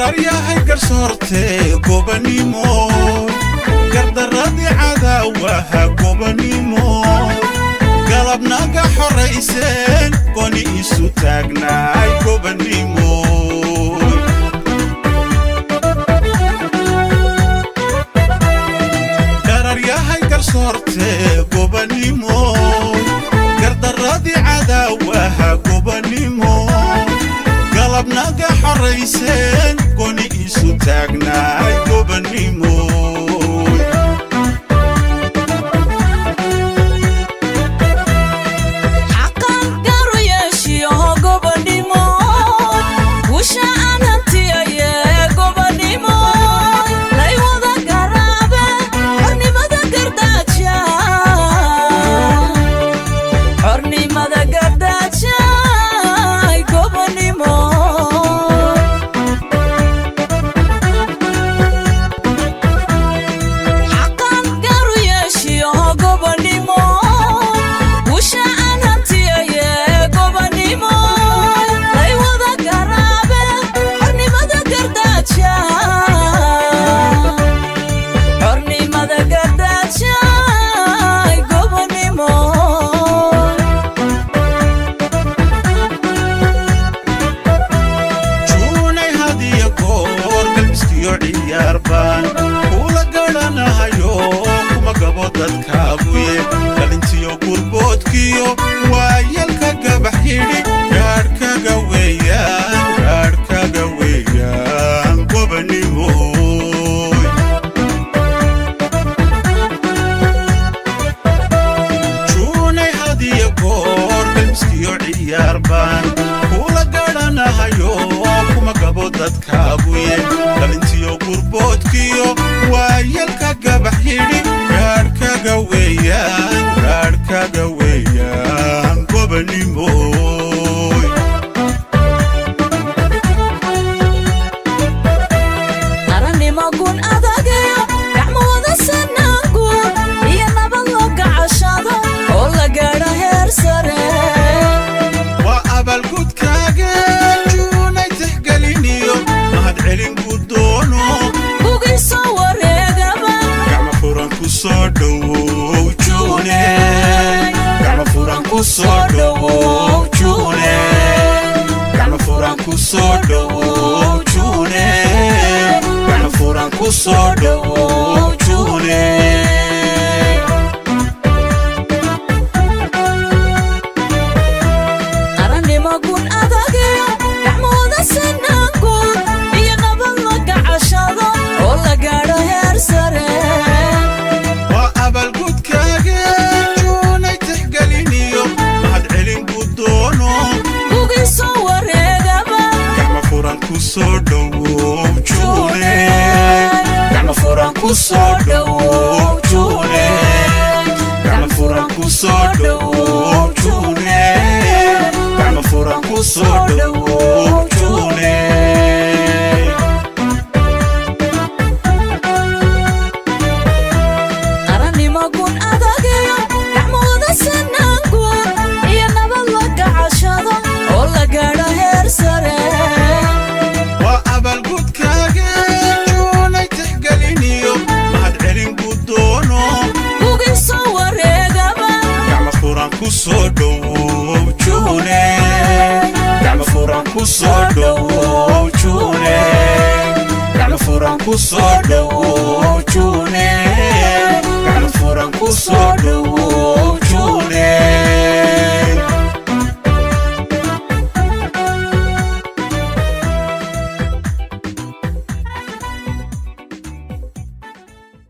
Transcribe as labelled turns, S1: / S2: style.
S1: gararyahay garsoorte gobanimo gardaradi cadaawaha gobanimo galabnaga xorayseen qoni isu taagnaay gobanimo gararyahay garsoorte gobanimo gardaradi cadaawaha gobanimo galabnaga xorayseen qoni isu taagnaay gobanimo kula garanahayo kuma gabo dadkaabuye dhalintiyo gurboodkiyo waayelka gabax yidhi gaadhkaga weeyaan gobanimoy juunay hadiyo goor galmiskiyo ciyaarbaan kula garanahayo kuma gabo dadkaabuye dhalintiyo gurboodkiyo waayelka gabax yidhi gaadhkaga weeyaan gobanimoy
S2: qarannimo gun adageyo gacmo wada sanaanku iyo nabad loo gacashado oo la gaadho heer sare
S1: waa abaalgudkaaga juunay tixgeliniyo mahad celin gudoono
S2: bugiso wareegaba
S1: gacmo furan ku soo dhowow juune gacmo furan ku soo dhowow juune gacmo furan ku soo dhowow juune gacmo furan ku soo dhowow juune
S2: qarannimo gun adageyo gacmo wada sanaanku iyo nabad loo gacashado oo la gaadho heer sare
S1: waa abaalgudkaaga juunay tixgeliniyo mahad celin gudoono
S2: bugiso wareegaba
S1: gacmo furan ku soo dhowow juune gacmo furan ku soo dhowow juune gacmo furan ku soo dhowow juune gacmo furan ku soo dhowow juune
S2: qarannimo gun adageyo gacmo wada sanaanku iyo nabad loo gacashado oo la gaadho heer sare
S1: waa abaalgudkaaga juunay tixgeliniyo mahad celin gudoono
S2: bugiso wareegaba
S1: gacmo furan ku soo dhowow juune gacmo furan ku soo dhowow juune gacmo furan ku soo dhowow juune gacmo furan ku soo